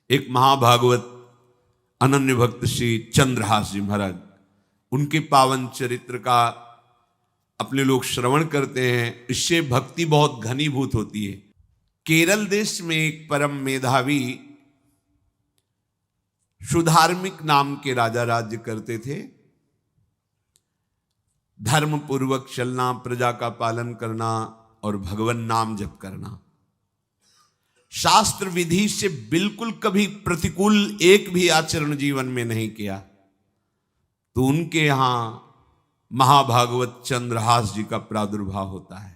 एक महाभागवत अनन्य भक्त श्री चंद्रहास जी महाराज, उनके पावन चरित्र का अपने लोग श्रवण करते हैं, इससे भक्ति बहुत घनीभूत होती है। केरल देश में एक परम मेधावी सुधार्मिक नाम के राजा राज्य करते थे। धर्म पूर्वक चलना, प्रजा का पालन करना और भगवान नाम जप करना, शास्त्र विधि से बिल्कुल कभी प्रतिकूल एक भी आचरण जीवन में नहीं किया। तो उनके यहां महाभागवत चंद्रहास जी का प्रादुर्भाव होता है।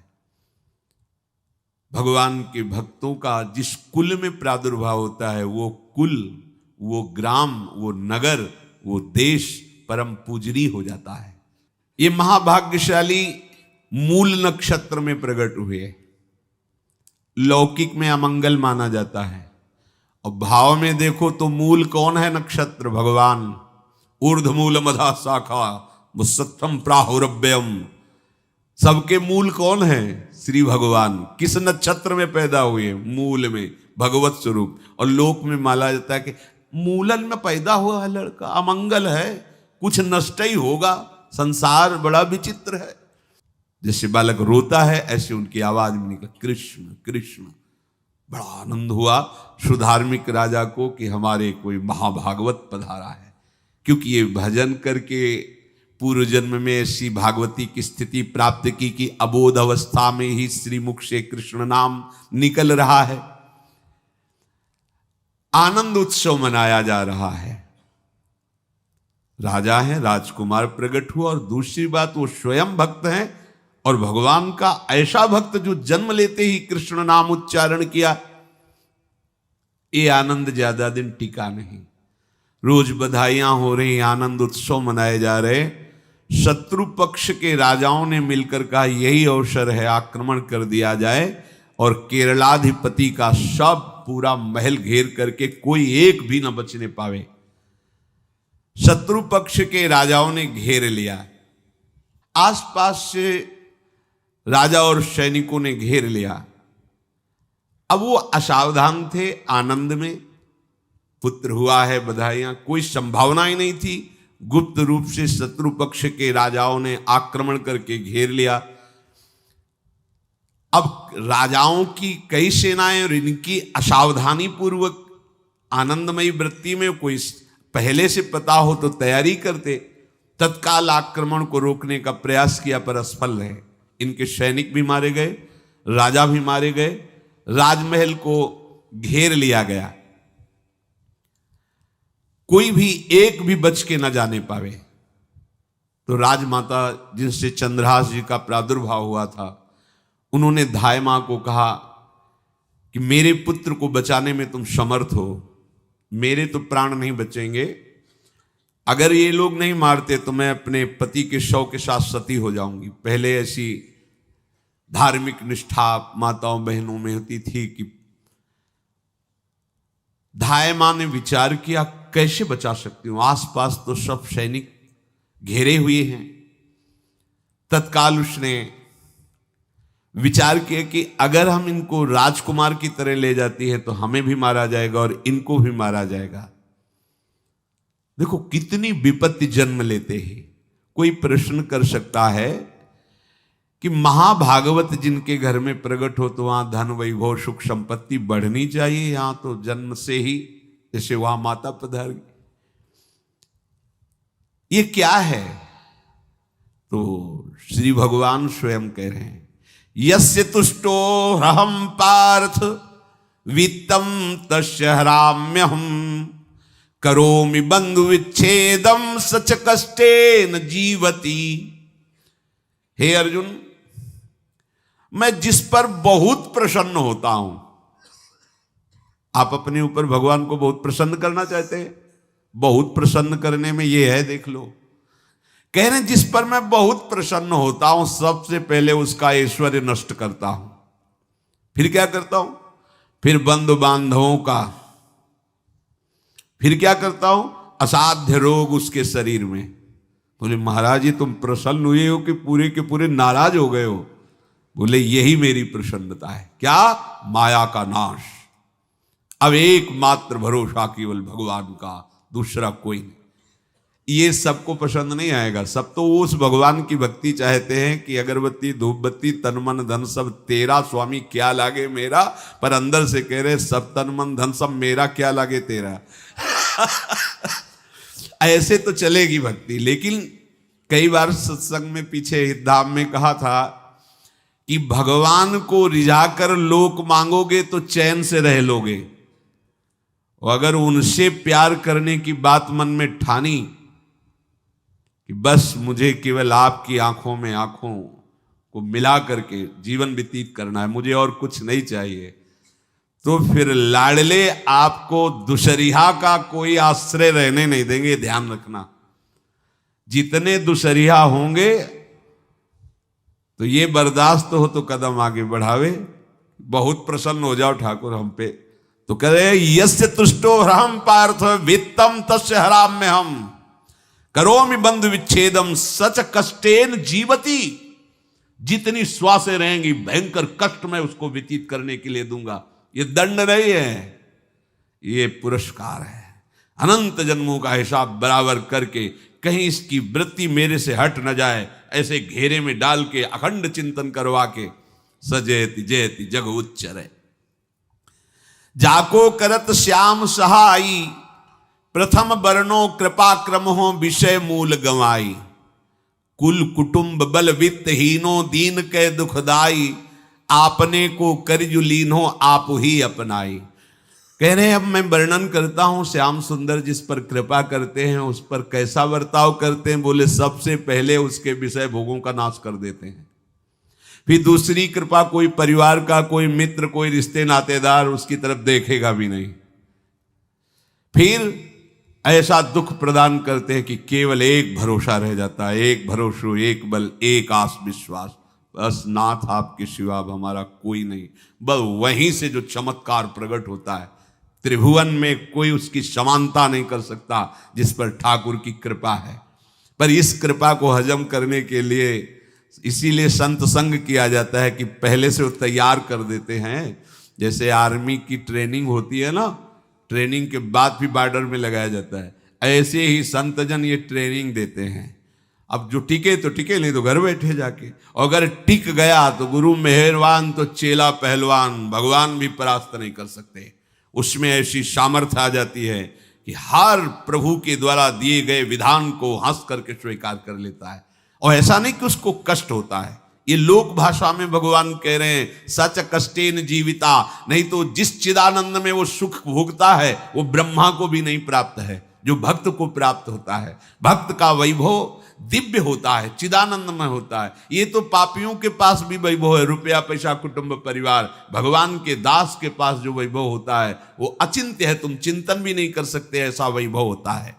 भगवान के भक्तों का जिस कुल में प्रादुर्भाव होता है, वो कुल, वो ग्राम, वो नगर, वो देश परम पूजनीय हो जाता है। ये महाभाग्यशाली मूल नक्षत्र में प्रकट हुए। लौकिक में अमंगल माना जाता है और भाव में देखो तो मूल कौन है? नक्षत्र भगवान। ऊर्ध्वमूल मधा शाखा मुसत्थम प्राहुरव्ययम। सबके मूल कौन है? श्री भगवान। किस नक्षत्र में पैदा हुए? मूल में, भगवत स्वरूप। और लोक में माना जाता है कि मूलन में पैदा हुआ है लड़का, अमंगल है, कुछ नष्ट ही होगा, संसार बड़ा विचित्र है। जैसे बालक रोता है ऐसे उनकी आवाज में निकला कृष्ण कृष्ण। बड़ा आनंद हुआ सुधार्मिक राजा को कि हमारे कोई महाभागवत पधारा है, क्योंकि ये भजन करके पूर्व जन्म में ऐसी भागवती की स्थिति प्राप्त की कि अबोध अवस्था में ही श्रीमुख से कृष्ण नाम निकल रहा है। आनंद उत्सव मनाया जा रहा है। राजा है, राजकुमार प्रकट हुआ, और दूसरी बात वो स्वयं भक्त हैं और भगवान का ऐसा भक्त जो जन्म लेते ही कृष्ण नाम उच्चारण किया। ये आनंद ज्यादा दिन टिका नहीं। रोज बधाइयां हो रही, आनंद उत्सव मनाए जा रहे। शत्रु पक्ष के राजाओं ने मिलकर कहा यही अवसर है, आक्रमण कर दिया जाए और केरलाधिपति का सब पूरा महल घेर करके कोई एक भी न बचने पावे। शत्रु पक्ष के राजाओं ने घेर लिया। आसपास से राजा और सैनिकों ने घेर लिया। अब वो असावधान थे, आनंद में पुत्र हुआ है, बधाइयां, कोई संभावना ही नहीं थी। गुप्त रूप से शत्रु पक्ष के राजाओं ने आक्रमण करके घेर लिया। अब राजाओं की कई सेनाएं और इनकी असावधानी पूर्वक आनंदमयी वृत्ति में कोई पहले से पता हो तो तैयारी करते, तत्काल आक्रमण को रोकने का प्रयास किया पर असफल रहे। इनके सैनिक भी मारे गए, राजा भी मारे गए, राजमहल को घेर लिया गया, कोई भी एक भी बच के न जाने पावे। तो राजमाता जिनसे चंद्रहास जी का प्रादुर्भाव हुआ था, उन्होंने धाय मां को कहा कि मेरे पुत्र को बचाने में तुम समर्थ हो, मेरे तो प्राण नहीं बचेंगे, अगर ये लोग नहीं मारते तो मैं अपने पति के शव के साथ सती हो जाऊंगी। पहले ऐसी धार्मिक निष्ठा माताओं बहनों में होती थी कि धाय मां ने विचार किया कैसे बचा सकती हूं, आसपास तो सब सैनिक घेरे हुए हैं। तत्काल उसने विचार किया कि अगर हम इनको राजकुमार की तरह ले जाती है तो हमें भी मारा जाएगा और इनको भी मारा जाएगा। देखो कितनी विपत्ति जन्म लेते हैं। कोई प्रश्न कर सकता है कि महाभागवत जिनके घर में प्रकट हो तो वहां धन वैभव सुख संपत्ति बढ़नी चाहिए, यहां तो जन्म से ही जैसे वहां माता पधार, ये क्या है? तो श्री भगवान स्वयं कह रहे हैं यस्य तुष्टो रहम पार्थ वित्तम तस्य हराम्यहम करोमि बंधु विच्छेदम सच कष्टेन जीवति। हे अर्जुन, मैं जिस पर बहुत प्रसन्न होता हूं, आप अपने ऊपर भगवान को बहुत प्रसन्न करना चाहते हैं, बहुत प्रसन्न करने में ये है, देख लो। कह रहे हैं जिस पर मैं बहुत प्रसन्न होता हूं सबसे पहले उसका ऐश्वर्य नष्ट करता हूं। फिर क्या करता हूं? फिर बंधु बांधवों का, फिर क्या करता हूं? असाध्य रोग उसके शरीर में। बोले महाराज जी तुम प्रसन्न हुए हो कि पूरे के पूरे नाराज हो गए हो? बोले यही मेरी प्रसन्नता है। क्या? माया का नाश। अब एकमात्र भरोसा केवल भगवान का, दूसरा कोई नहीं। ये सबको पसंद नहीं आएगा। सब तो उस भगवान की भक्ति चाहते हैं कि अगरबत्ती धूप बत्ती तन मन धन सब तेरा स्वामी, क्या लागे मेरा। पर अंदर से कह रहे सब तन मन धन सब मेरा, क्या लागे तेरा। ऐसे तो चलेगी भक्ति। लेकिन कई बार सत्संग में पीछे धाम में कहा था कि भगवान को रिझाकर लोक मांगोगे तो चैन से रह लोगे, और अगर उनसे प्यार करने की बात मन में ठानी कि बस मुझे केवल आपकी आंखों में आंखों को मिला करके जीवन व्यतीत करना है, मुझे और कुछ नहीं चाहिए, तो फिर लाडले आपको दुशरिहा का कोई आश्रय रहने नहीं देंगे। ध्यान रखना, जितने दुशरिहा होंगे तो ये बर्दाश्त हो तो कदम आगे बढ़ावे। बहुत प्रसन्न हो जाओ ठाकुर हम पे तो कह रहे यस्य तुष्टो हम पार्थ वित्तम तस्य हराम में हम करोमि बंधु विच्छेदम सच कष्टेन जीवती। जितनी श्वासें रहेंगी भयंकर कष्ट मैं उसको व्यतीत करने के लिए दूंगा। ये दंड नहीं है, ये पुरस्कार है। अनंत जन्मों का हिसाब बराबर करके कहीं इसकी वृत्ति मेरे से हट न जाए, ऐसे घेरे में डाल के अखंड चिंतन करवा के सजयति जयति जग उच्चरे। जाको करत श्याम सहाई प्रथम वर्णो कृपा क्रम हो विषय मूल गवाई। कुल कुटुंब बल वित्त हीनो दीन के दुखदाई। आपने को करजु लीनो आप ही अपनाई। कह रहे हैं अब मैं वर्णन करता हूं श्याम सुंदर जिस पर कृपा करते हैं उस पर कैसा बर्ताव करते हैं। बोले सबसे पहले उसके विषय भोगों का नाश कर देते हैं। फिर दूसरी कृपा कोई परिवार का, कोई मित्र, कोई रिश्ते नातेदार उसकी तरफ देखेगा भी नहीं। फिर ऐसा दुख प्रदान करते हैं कि केवल एक भरोसा रह जाता है, एक भरोसा, एक बल, एक आस विश्वास, बस नाथ आपके सिवा अब हमारा कोई नहीं। बस वहीं से जो चमत्कार प्रकट होता है, त्रिभुवन में कोई उसकी समानता नहीं कर सकता जिस पर ठाकुर की कृपा है। पर इस कृपा को हजम करने के लिए इसीलिए संत संग किया जाता है कि पहले से वो तैयार कर देते हैं। जैसे आर्मी की ट्रेनिंग होती है ना, ट्रेनिंग के बाद भी बॉर्डर में लगाया जाता है, ऐसे ही संतजन ये ट्रेनिंग देते हैं। अब जो टिके तो टिके, नहीं तो घर बैठे जाके। और अगर टिक गया तो गुरु मेहरबान, तो चेला पहलवान, भगवान भी परास्त नहीं कर सकते। उसमें ऐसी सामर्थ्य आ जाती है कि हर प्रभु के द्वारा दिए गए विधान को हंस करके स्वीकार कर लेता है। और ऐसा नहीं कि उसको कष्ट होता है। ये लोक भाषा में भगवान कह रहे हैं सच कष्टेन जीविता। नहीं तो जिस चिदानंद में वो सुख भोगता है वो ब्रह्मा को भी नहीं प्राप्त है जो भक्त को प्राप्त होता है। भक्त का वैभव दिव्य होता है, चिदानंदमय होता है। ये तो पापियों के पास भी वैभव है, रुपया पैसा कुटुंब परिवार। भगवान के दास के पास जो वैभव होता है वो अचिंत्य है, तुम चिंतन भी नहीं कर सकते, ऐसा वैभव होता है।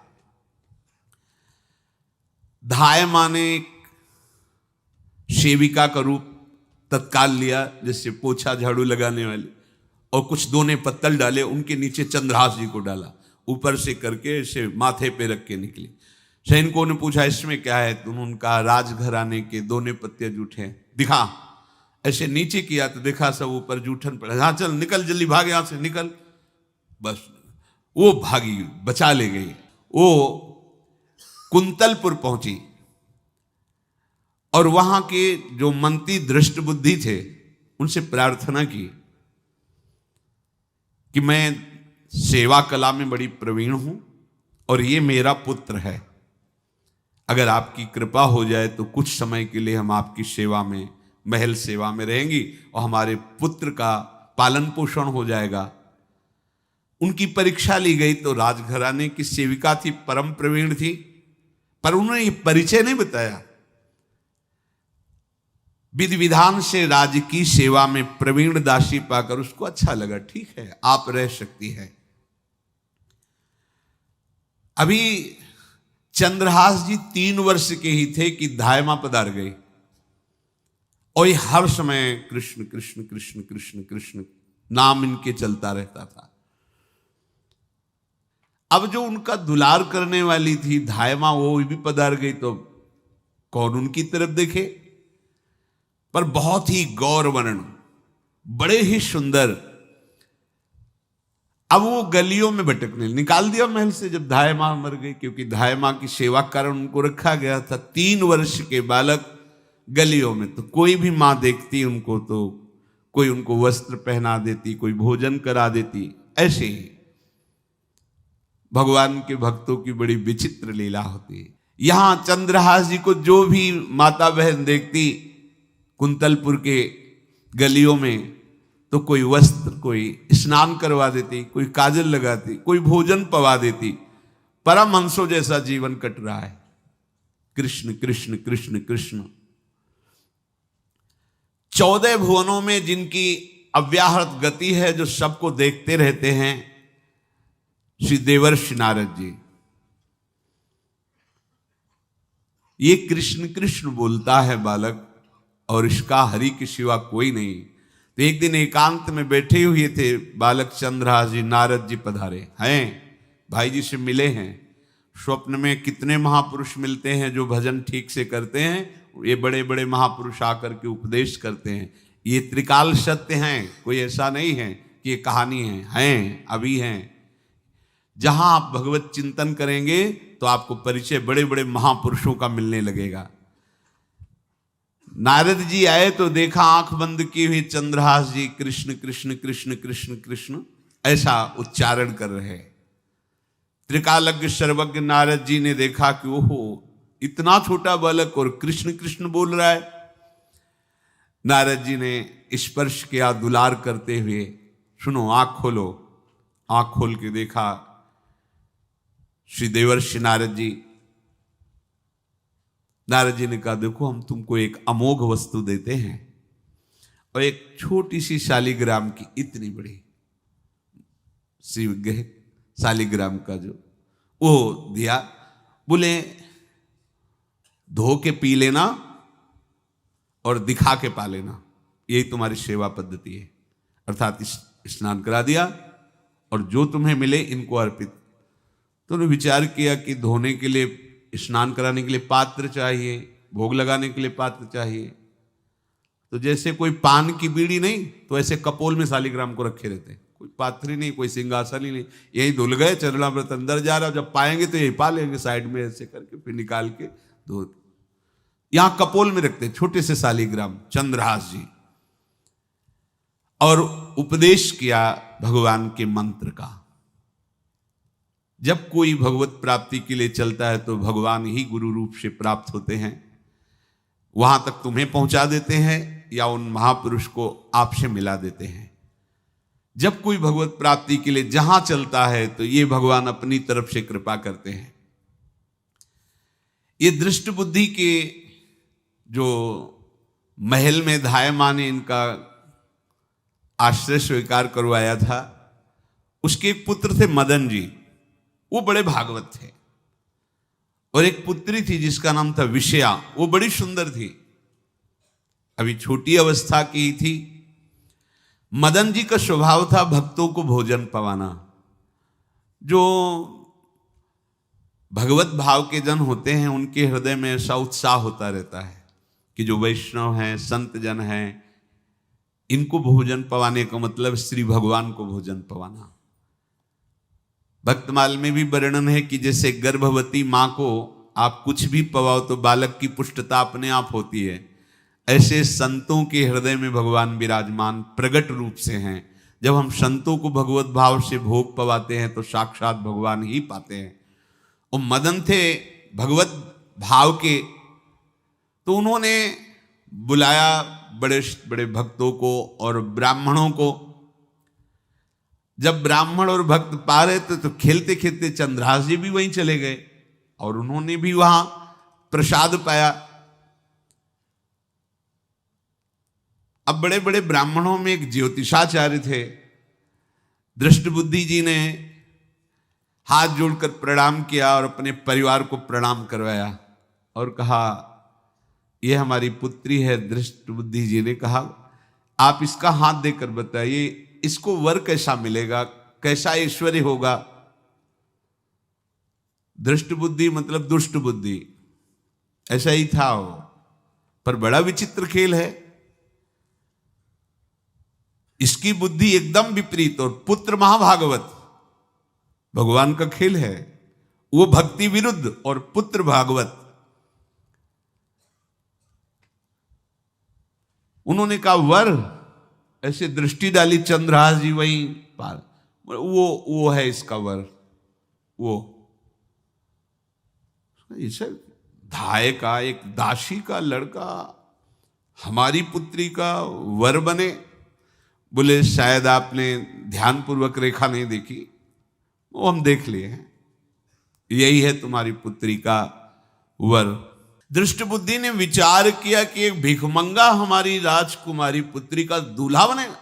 धाय माने सेविका का रूप तत्काल लिया, जिससे पोछा झाड़ू लगाने वाले, और कुछ दोने पत्तल डाले, उनके नीचे चंद्रहास जी को डाला, ऊपर से करके इसे माथे पे रख के निकले। सैनिकों ने पूछा इसमें क्या है, तो उनका राजघराने के दोने पत्ते जूठे दिखा। ऐसे नीचे किया तो देखा सब ऊपर जूठन पड़ा। हाँ चल निकल, जल्दी भाग यहां से निकल। बस वो भागी, बचा ले गई। वो कुंतलपुर पहुंची और वहां के जो मंत्री दृष्ट बुद्धि थे उनसे प्रार्थना की कि मैं सेवा कला में बड़ी प्रवीण हूं और ये मेरा पुत्र है, अगर आपकी कृपा हो जाए तो कुछ समय के लिए हम आपकी सेवा में, महल सेवा में रहेंगी और हमारे पुत्र का पालन पोषण हो जाएगा। उनकी परीक्षा ली गई तो राजघराने की सेविका थी, परम प्रवीण थी, पर उन्होंने ये परिचय नहीं बताया। विधि विधान से राज्य की सेवा में प्रवीण दासी पाकर उसको अच्छा लगा, ठीक है आप रह सकती है। अभी चंद्रहास जी 3 वर्ष के ही थे कि धायमा पधार गई और ये हर समय कृष्ण कृष्ण कृष्ण कृष्ण कृष्ण नाम इनके चलता रहता था। अब जो उनका दुलार करने वाली थी धायमा, वो भी पधार गई तो कौन उनकी तरफ देखे। पर बहुत ही गौर वर्ण, बड़े ही सुंदर। अब वो गलियों में भटकने, निकाल दिया महल से जब धाय माँ मर गई, क्योंकि धाय माँ की सेवा के कारण उनको रखा गया था। 3 वर्ष के बालक गलियों में, तो कोई भी माँ देखती उनको तो कोई उनको वस्त्र पहना देती, कोई भोजन करा देती। ऐसे ही भगवान के भक्तों की बड़ी विचित्र लीला होती है। यहां चंद्रहास जी को जो भी माता बहन देखती कुंतलपुर के गलियों में, तो कोई वस्त्र, कोई स्नान करवा देती, कोई काजल लगाती, कोई भोजन पवा देती। परमहंसों जैसा जीवन कट रहा है। कृष्ण कृष्ण कृष्ण कृष्ण। 14 भुवनों में जिनकी अव्याहत गति है, जो सबको देखते रहते हैं, श्री देवर्षि नारद जी। ये कृष्ण कृष्ण बोलता है बालक, और इसका हरि के सिवा कोई नहीं। तो एक दिन एकांत में बैठे हुए थे बालक चंद्रहास जी, नारद जी पधारे हैं, भाई जी से मिले हैं। स्वप्न में कितने महापुरुष मिलते हैं जो भजन ठीक से करते हैं, ये बड़े बड़े महापुरुष आकर के उपदेश करते हैं। ये त्रिकाल सत्य हैं, कोई ऐसा नहीं है कि ये कहानी हैं, अभी हैं। जहां आप भगवत चिंतन करेंगे तो आपको परिचय बड़े बड़े महापुरुषों का मिलने लगेगा। नारद जी आए तो देखा आंख बंद की हुई चंद्रहास जी कृष्ण कृष्ण कृष्ण कृष्ण कृष्ण ऐसा उच्चारण कर रहे। त्रिकालज्ञ सर्वज्ञ नारद जी ने देखा कि ओहो, इतना छोटा बालक और कृष्ण कृष्ण बोल रहा है। नारद जी ने स्पर्श किया दुलार करते हुए, सुनो आंख खोलो। आंख खोल के देखा श्री देवर्षि नारद जी। नारद जी ने कहा, देखो हम तुमको एक अमोघ वस्तु देते हैं, और एक छोटी सी शालिग्राम की, इतनी बड़ी शिवग्रह शालिग्राम का जो वो दिया। बोले धो के पी लेना और दिखा के पा लेना, यही तुम्हारी सेवा पद्धति है। अर्थात स्नान करा दिया और जो तुम्हें मिले इनको अर्पित। तो उन्होंने विचार किया कि धोने के लिए, स्नान कराने के लिए पात्र चाहिए, भोग लगाने के लिए पात्र चाहिए। तो जैसे कोई पान की बीड़ी नहीं, तो ऐसे कपोल में शालिग्राम को रखे रहते, कोई पात्र ही नहीं, कोई सिंहासन ही नहीं। यही धुल गए, चरणामृत अंदर जा रहा, जब पाएंगे तो यही पा लेंगे, साइड में ऐसे करके फिर निकाल के धो। यहां कपोल में रखते छोटे से शालिग्राम चंद्रहास जी, और उपदेश किया भगवान के मंत्र का। जब कोई भगवत प्राप्ति के लिए चलता है तो भगवान ही गुरु रूप से प्राप्त होते हैं, वहां तक तुम्हें पहुंचा देते हैं या उन महापुरुष को आपसे मिला देते हैं। जब कोई भगवत प्राप्ति के लिए जहां चलता है तो ये भगवान अपनी तरफ से कृपा करते हैं। ये दृष्ट बुद्धि के जो महल में धाय माँ ने इनका आश्रय स्वीकार करवाया था, उसके एक पुत्र थे मदन जी, वो बड़े भागवत थे। और एक पुत्री थी जिसका नाम था विषया, वो बड़ी सुंदर थी, अभी छोटी अवस्था की ही थी। मदन जी का स्वभाव था भक्तों को भोजन पवाना। जो भगवत भाव के जन होते हैं उनके हृदय में ऐसा उत्साह होता रहता है कि जो वैष्णव हैं, संत जन हैं, इनको भोजन पवाने का मतलब श्री भगवान को भोजन पवाना। भक्तमाल में भी वर्णन है कि जैसे गर्भवती माँ को आप कुछ भी पवाओ तो बालक की पुष्टता अपने आप होती है, ऐसे संतों के हृदय में भगवान विराजमान प्रगट रूप से हैं। जब हम संतों को भगवत भाव से भोग पवाते हैं तो साक्षात भगवान ही पाते हैं। और मदन थे भगवत भाव के, तो उन्होंने बुलाया बड़े बड़े भक्तों को और ब्राह्मणों को। जब ब्राह्मण और भक्त पा रहे थे तो खेलते खेलते चंद्रहास जी भी वहीं चले गए और उन्होंने भी वहां प्रसाद पाया। अब बड़े बड़े ब्राह्मणों में एक ज्योतिषाचार्य थे। दृष्ट बुद्धि जी ने हाथ जोड़कर प्रणाम किया और अपने परिवार को प्रणाम करवाया और कहा, यह हमारी पुत्री है। दृष्ट बुद्धि जी ने कहा, आप इसका हाथ देकर बताइए, इसको वर कैसा मिलेगा, कैसा ऐश्वर्य होगा। दृष्ट बुद्धि मतलब दुष्ट बुद्धि, ऐसा ही था वो। पर बड़ा विचित्र खेल है, इसकी बुद्धि एकदम विपरीत और पुत्र महाभागवत। भगवान का खेल है। वो भक्ति विरुद्ध और पुत्र भागवत। उन्होंने कहा वर, ऐसे दृष्टि डाली चंद्रहास जी वहीं पार, वो है इसका वर। वो इसे धाय का एक दासी का लड़का हमारी पुत्री का वर बने। बोले शायद आपने ध्यानपूर्वक रेखा नहीं देखी, वो हम देख लिए हैं, यही है तुम्हारी पुत्री का वर। दृष्ट बुद्धि ने विचार किया कि एक भिखमंगा हमारी राजकुमारी पुत्री का दूल्हा बनेगा।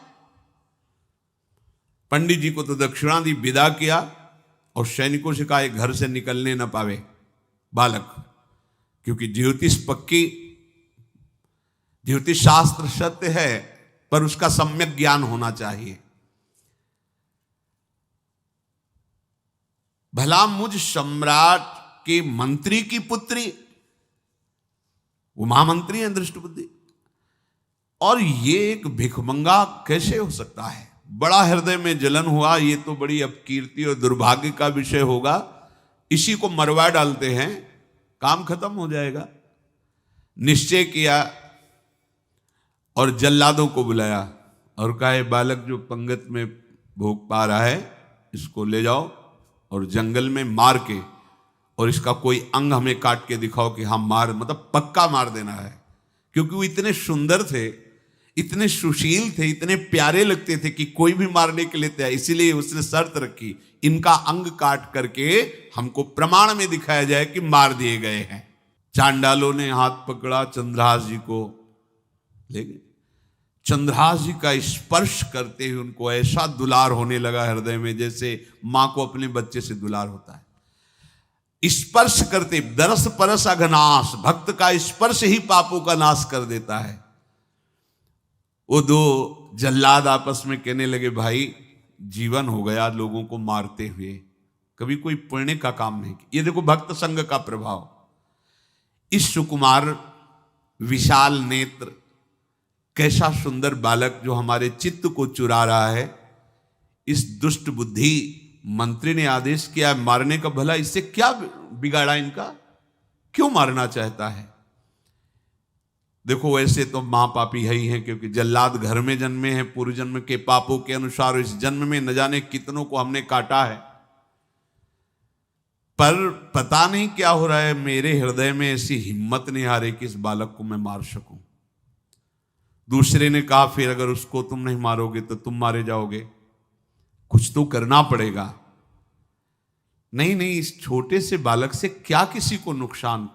पंडित जी को तो दक्षिणा दी, विदा किया और सैनिकों से कहा घर से निकलने न पावे बालक, क्योंकि ज्योतिष पक्की, ज्योतिष शास्त्र सत्य है, पर उसका सम्यक ज्ञान होना चाहिए। भला मुझ सम्राट के मंत्री की पुत्री, वो महामंत्री हैं दृष्ट बुद्धि, और ये एक भिखमंगा कैसे हो सकता है? बड़ा हृदय में जलन हुआ, ये तो बड़ी अपकीर्ति और दुर्भाग्य का विषय होगा, इसी को मरवा डालते हैं, काम खत्म हो जाएगा। निश्चय किया और जल्लादों को बुलाया और कहा ये बालक जो पंगत में भोग पा रहा है, इसको ले जाओ और जंगल में मार के, और इसका कोई अंग हमें काट के दिखाओ कि हाँ मार, मतलब पक्का मार देना है। क्योंकि वो इतने सुंदर थे, इतने सुशील थे, इतने प्यारे लगते थे कि कोई भी मारने के लिए तैयार। इसीलिए उसने शर्त रखी, इनका अंग काट करके हमको प्रमाण में दिखाया जाए कि मार दिए गए हैं। चांडालों ने हाथ पकड़ा, चंद्रहास जी को ले गए। चंद्रहास जी का स्पर्श करते हुए उनको ऐसा दुलार होने लगा हृदय में, जैसे मां को अपने बच्चे से दुलार होता है। स्पर्श करते, दरस परस अघनाश, भक्त का स्पर्श ही पापों का नाश कर देता है। वो दो जल्लाद आपस में कहने लगे भाई जीवन हो गया लोगों को मारते हुए, कभी कोई पुण्य का काम नहीं किया। ये देखो भक्त संग का प्रभाव। इस सुकुमार विशाल नेत्र, कैसा सुंदर बालक जो हमारे चित्त को चुरा रहा है, इस दुष्ट बुद्धि मंत्री ने आदेश किया मारने का। भला इससे क्या बिगाड़ा इनका, क्यों मारना चाहता है? देखो वैसे तो मां पापी है ही है, क्योंकि जल्लाद घर में जन्मे हैं, पूर्व जन्म के पापों के अनुसार इस जन्म में न जाने कितनों को हमने काटा है। पर पता नहीं क्या हो रहा है, मेरे हृदय में ऐसी हिम्मत नहीं आ रही कि इस बालक को मैं मार सकूं। दूसरे ने कहा फिर अगर उसको तुम नहीं मारोगे तो तुम मारे जाओगे, कुछ तो करना पड़ेगा। नहीं नहीं, इस छोटे से बालक से क्या किसी को नुकसान।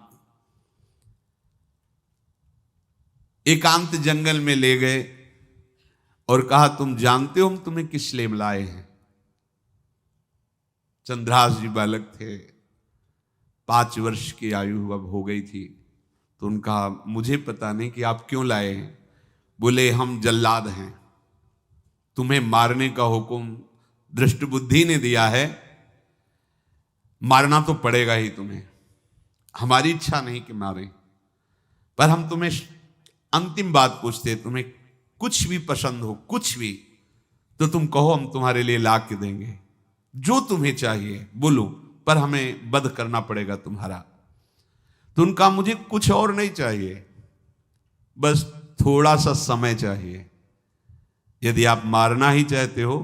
एकांत जंगल में ले गए और कहा तुम जानते हो हम तुम्हें किस लिए लाए हैं? चंद्रहास जी बालक थे, 5 वर्ष की आयु अब हो गई थी। तो उनका मुझे पता नहीं कि आप क्यों लाए हैं। बोले हम जल्लाद हैं, तुम्हें मारने का हुक्म दृष्ट बुद्धि ने दिया है, मारना तो पड़ेगा ही तुम्हें। हमारी इच्छा नहीं कि मारें, पर हम तुम्हें अंतिम बात पूछते, तुम्हें कुछ भी पसंद हो, कुछ भी, तो तुम कहो, हम तुम्हारे लिए ला के देंगे। जो तुम्हें चाहिए बोलो, पर हमें वध करना पड़ेगा तुम्हारा। तो उनका मुझे कुछ और नहीं चाहिए, बस थोड़ा सा समय चाहिए। यदि आप मारना ही चाहते हो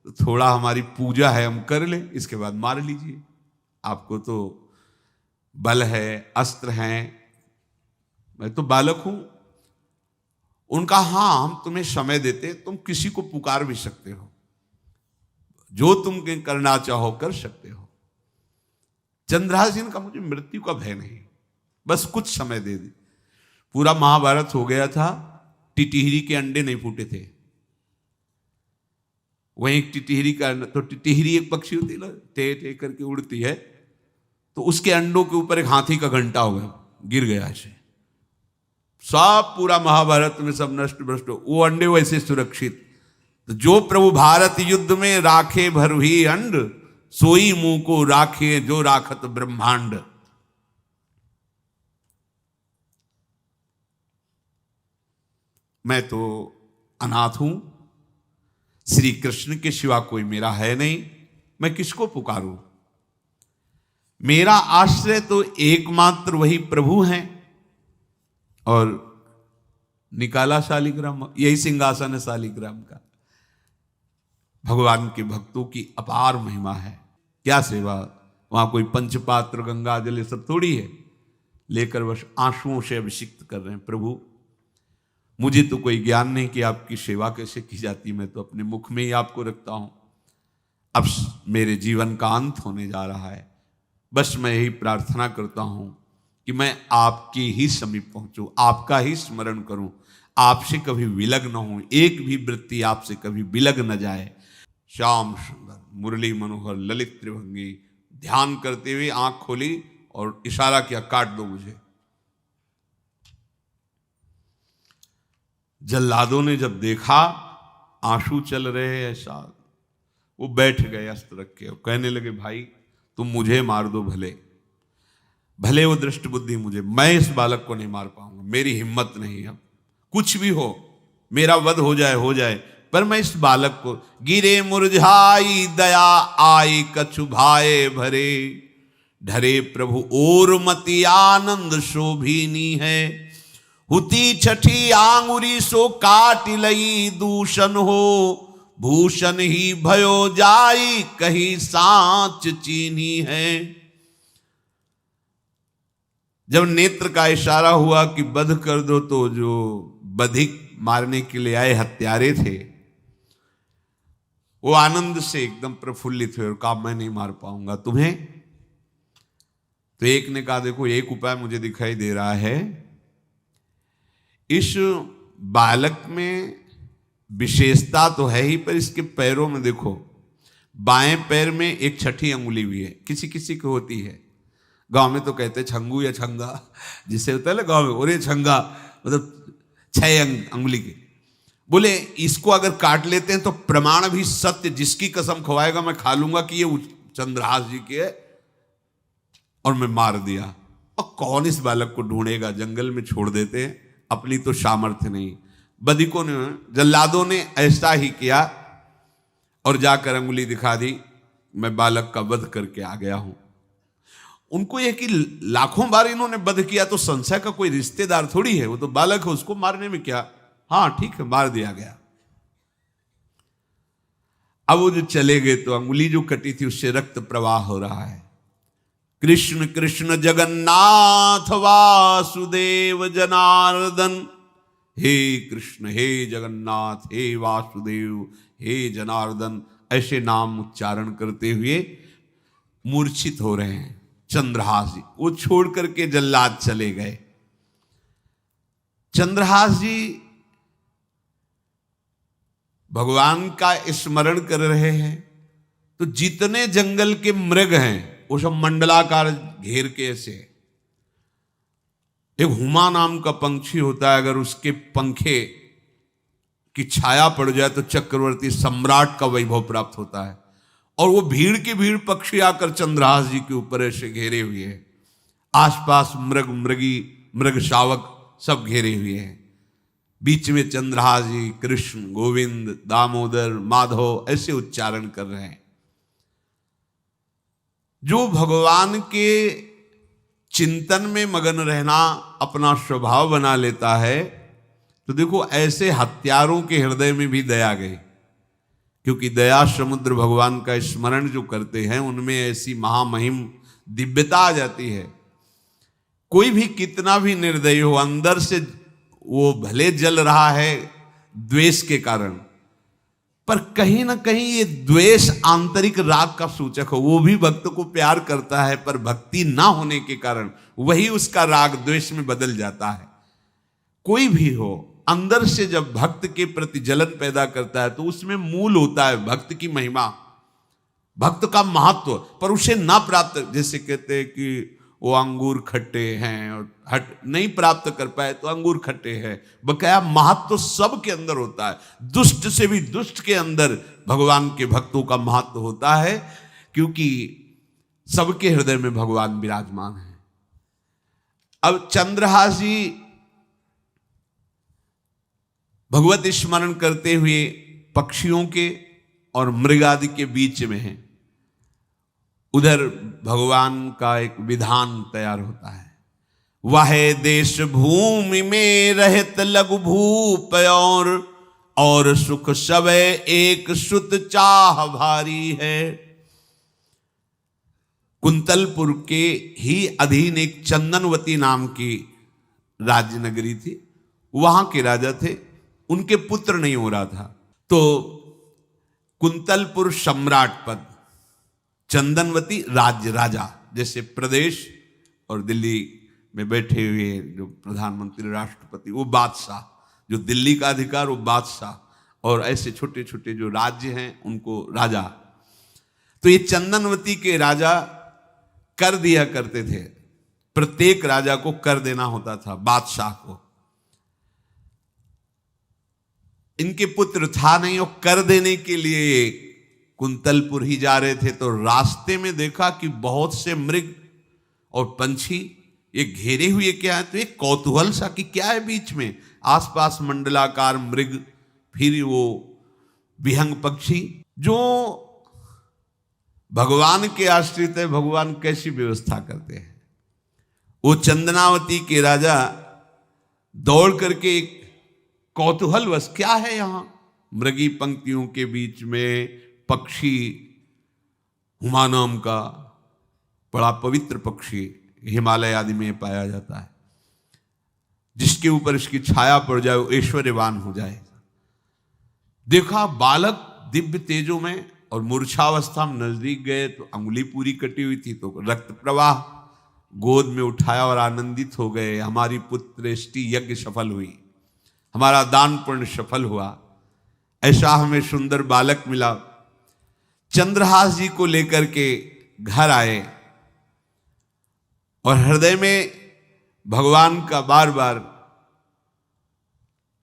तो थोड़ा हमारी पूजा है हम कर लें, इसके बाद मार लीजिए। आपको तो बल है, अस्त्र हैं, मैं तो बालक हूं। उनका हाँ हम तुम्हें समय देते, तुम किसी को पुकार भी सकते हो, जो तुम करना चाहो कर सकते हो। चंद्रहास जी का मुझे मृत्यु का भय नहीं, बस कुछ समय दे दी। पूरा महाभारत हो गया था, टिटिहरी के अंडे नहीं फूटे थे। वहीं एक टिटिहरी का, तो टिटिहरी एक पक्षी होती है ना, टे टे करके उड़ती है, तो उसके अंडों के ऊपर एक हाथी का घंटा हो गया, गिर गया ऐसे। सब पूरा महाभारत में सब नष्ट भ्रष्ट, वो अंडे वैसे सुरक्षित। तो जो प्रभु भारत युद्ध में राखे भरही अंड, सोई मुंह को राखे जो राखत ब्रह्मांड। मैं तो अनाथ हूं, श्री कृष्ण के सिवा कोई मेरा है नहीं। मैं किसको पुकारूं? मेरा आश्रय तो एकमात्र वही प्रभु हैं। और निकाला शालिग्राम, यही सिंहासन है शालिग्राम का। भगवान के भक्तों की अपार महिमा है। क्या सेवा, वहां कोई पंचपात्र गंगा जल ये सब थोड़ी है, लेकर बस आंसुओं से अभिषिक्त कर रहे हैं। प्रभु मुझे तो कोई ज्ञान नहीं कि आपकी सेवा कैसे की जाती, मैं तो अपने मुख में ही आपको रखता हूं। अब मेरे जीवन का अंत होने जा रहा है, बस मैं यही प्रार्थना करता हूं कि मैं आपके ही समीप पहुंचूं, आपका ही स्मरण करूं, आपसे कभी विलग न हो, एक भी वृत्ति आपसे कभी विलग न जाए। श्याम सुंदर मुरली मनोहर ललित त्रिभंगी ध्यान करते हुए आंख खोली और इशारा किया, काट दो मुझे। जल्लादों ने जब देखा आंसू चल रहे हैं ऐसा, वो बैठ गए अस्त्र रख के और कहने लगे, भाई तुम मुझे मार दो, भले भले वो दृष्ट बुद्धि मुझे, मैं इस बालक को नहीं मार पाऊंगा, मेरी हिम्मत नहीं। अब कुछ भी हो, मेरा वध हो जाए, पर मैं इस बालक को, गिरे मुरझाई दया आई कछु भाए भरे, ढरे प्रभु और मति आनंद शोभिनी है, हुती छठी आंगुरी सो काट लई दूषण हो, भूषण ही भयो जाई कहीं सांच चीनी है। जब नेत्र का इशारा हुआ कि वध कर दो, तो जो बधिक मारने के लिए आए हत्यारे थे वो आनंद से एकदम प्रफुल्लित हुए और कहा, मैं नहीं मार पाऊंगा तुम्हें। तो एक ने कहा, देखो एक उपाय मुझे दिखाई दे रहा है, इस बालक में विशेषता तो है ही, पर इसके पैरों में देखो, बाएं पैर में एक छठी अंगुली भी है, किसी किसी को होती है। गांव में तो कहते हैं छंगू या छंगा, जिसे होता है ना गांव में, और ये छंगा मतलब 6 अंगुली के। बोले इसको अगर काट लेते हैं तो प्रमाण भी सत्य, जिसकी कसम खवाएगा मैं खा लूंगा कि ये चंद्रहास जी के है, और मैं मार दिया। और कौन इस बालक को ढूंढेगा, जंगल में छोड़ देते हैं, अपनी तो सामर्थ्य नहीं। बधिकों ने, जल्लादों ने ऐसा ही किया और जाकर अंगुली दिखा दी, मैं बालक का वध करके आ गया हूं। उनको यह कि लाखों बार इन्होंने वध किया तो संशय का कोई रिश्तेदार थोड़ी है, वो तो बालक है, उसको मारने में क्या, हाँ ठीक है मार दिया गया। अब वो जो चले गए तो अंगुली जो कटी थी उससे रक्त प्रवाह हो रहा है। कृष्ण कृष्ण जगन्नाथ वासुदेव जनार्दन, हे कृष्ण हे जगन्नाथ हे वासुदेव हे जनार्दन, ऐसे नाम उच्चारण करते हुए मूर्छित हो रहे हैं चंद्रहास जी। वो छोड़ करके जल्लाद चले गए। चंद्रहास जी भगवान का स्मरण कर रहे हैं, तो जितने जंगल के मृग हैं वो सब मंडलाकार घेर के ऐसे। एक हुमा नाम का पंछी होता है, अगर उसके पंखे की छाया पड़ जाए तो चक्रवर्ती सम्राट का वैभव प्राप्त होता है। और वो भीड़ की भीड़ पक्षी आकर चंद्रहास जी के ऊपर ऐसे घेरे हुए हैं, आसपास मृग मृगी मृग शावक सब घेरे हुए हैं। बीच में चंद्रहास जी कृष्ण गोविंद दामोदर माधव ऐसे उच्चारण कर रहे हैं। जो भगवान के चिंतन में मगन रहना अपना स्वभाव बना लेता है, तो देखो ऐसे हत्यारों के हृदय में भी दया गई, क्योंकि दया समुद्र भगवान का स्मरण जो करते हैं उनमें ऐसी महामहिम दिव्यता आ जाती है। कोई भी कितना भी निर्दयी हो, अंदर से वो भले जल रहा है द्वेष के कारण, पर कहीं ना कहीं ये द्वेष आंतरिक राग का सूचक हो। वो भी भक्त को प्यार करता है, पर भक्ति ना होने के कारण वही उसका राग द्वेष में बदल जाता है। कोई भी हो, अंदर से जब भक्त के प्रति जलन पैदा करता है तो उसमें मूल होता है भक्त की महिमा, भक्त का महत्व, पर उसे ना प्राप्त, जैसे कहते हैं कि वो अंगूर खट्टे हैं और हट नहीं प्राप्त कर पाए तो अंगूर खट्टे हैं। बकाया महत्व तो सब के अंदर होता है, दुष्ट से भी दुष्ट के अंदर भगवान के भक्तों का महत्व होता है, क्योंकि सबके हृदय में भगवान विराजमान है। अब चंद्रहास जी भगवत स्मरण करते हुए पक्षियों के और मृग आदि के बीच में हैं। उधर भगवान का एक विधान तैयार होता है, वह देश भूमि में रहत लघु भूप और सुख सब एक सुत चाह भारी है। कुंतलपुर के ही अधीन एक चंदनवती नाम की राज्य नगरी थी, वहां के राजा थे, उनके पुत्र नहीं हो रहा था, तो कुंतलपुर सम्राट पद, चंदनवती राज्य राजा, जैसे प्रदेश और दिल्ली में बैठे हुए जो प्रधानमंत्री राष्ट्रपति वो बादशाह, जो दिल्ली का अधिकार वो बादशाह, और ऐसे छोटे छोटे जो राज्य हैं उनको राजा। तो ये चंदनवती के राजा कर दिया करते थे, प्रत्येक राजा को कर देना होता था, बादशाह को। इनके पुत्र था नहीं और कर देने के लिए कुंतलपुर ही जा रहे थे, तो रास्ते में देखा कि बहुत से मृग और पंछी ये घेरे हुए क्या है, तो एक कौतूहल सा कि क्या है बीच में, आसपास मंडलाकार मृग, फिर वो विहंग पक्षी जो भगवान के आश्रित है, भगवान कैसी व्यवस्था करते हैं। वो चंदनावती के राजा दौड़ करके एक कौतूहलवश, क्या है यहां, मृगी पंक्तियों के बीच में पक्षी, हुमा नाम का बड़ा पवित्र पक्षी हिमालय आदि में पाया जाता है, जिसके ऊपर इसकी छाया पड़ जाए वो ऐश्वर्यवान हो जाए। देखा बालक दिव्य तेजों में, और मूर्छावस्था में नजदीक गए तो अंगुली पूरी कटी हुई थी, तो रक्त प्रवाह, गोद में उठाया और आनंदित हो गए, हमारी पुत्रेष्टि यज्ञ सफल हुई, हमारा दान पुण्य सफल हुआ, ऐसा हमें सुंदर बालक मिला। चंद्रहास जी को लेकर के घर आए और हृदय में भगवान का बार बार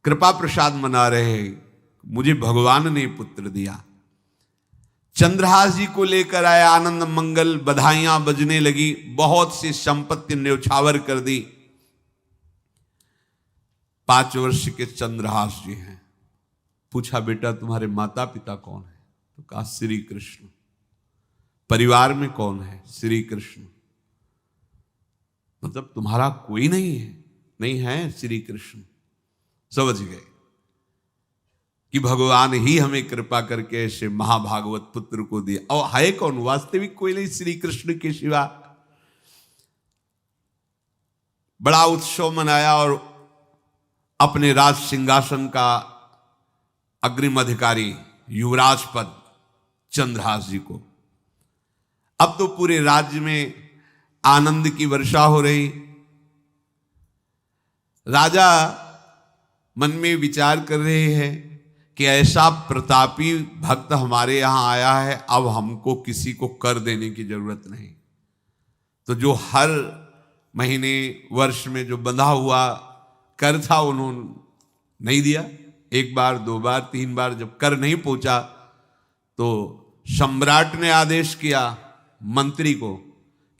कृपा प्रसाद मना रहे, मुझे भगवान ने पुत्र दिया। चंद्रहास जी को लेकर आए, आनंद मंगल बधाइयां बजने लगी, बहुत सी संपत्ति न्यौछावर कर दी। 5 वर्ष के चंद्रहास जी हैं। पूछा बेटा तुम्हारे माता पिता कौन है, तो कहा श्री कृष्ण। परिवार में कौन है, श्री कृष्ण। मतलब तुम्हारा कोई नहीं है, नहीं है श्री कृष्ण। समझ गए कि भगवान ही हमें कृपा करके ऐसे महाभागवत पुत्र को दिया। और है कौन, वास्तविक कोई नहीं श्री कृष्ण के सिवा। बड़ा उत्सव मनाया और अपने राज सिंहासन का अग्रिम अधिकारी युवराज पद चंद्रहास जी को। अब तो पूरे राज्य में आनंद की वर्षा हो रही। राजा मन में विचार कर रहे हैं कि ऐसा प्रतापी भक्त हमारे यहां आया है, अब हमको किसी को कर देने की जरूरत नहीं। तो जो हर महीने वर्ष में जो बंधा हुआ कर था उन्होंने नहीं दिया। 1 बार 2 बार 3 बार जब कर नहीं पहुंचा तो सम्राट ने आदेश किया मंत्री को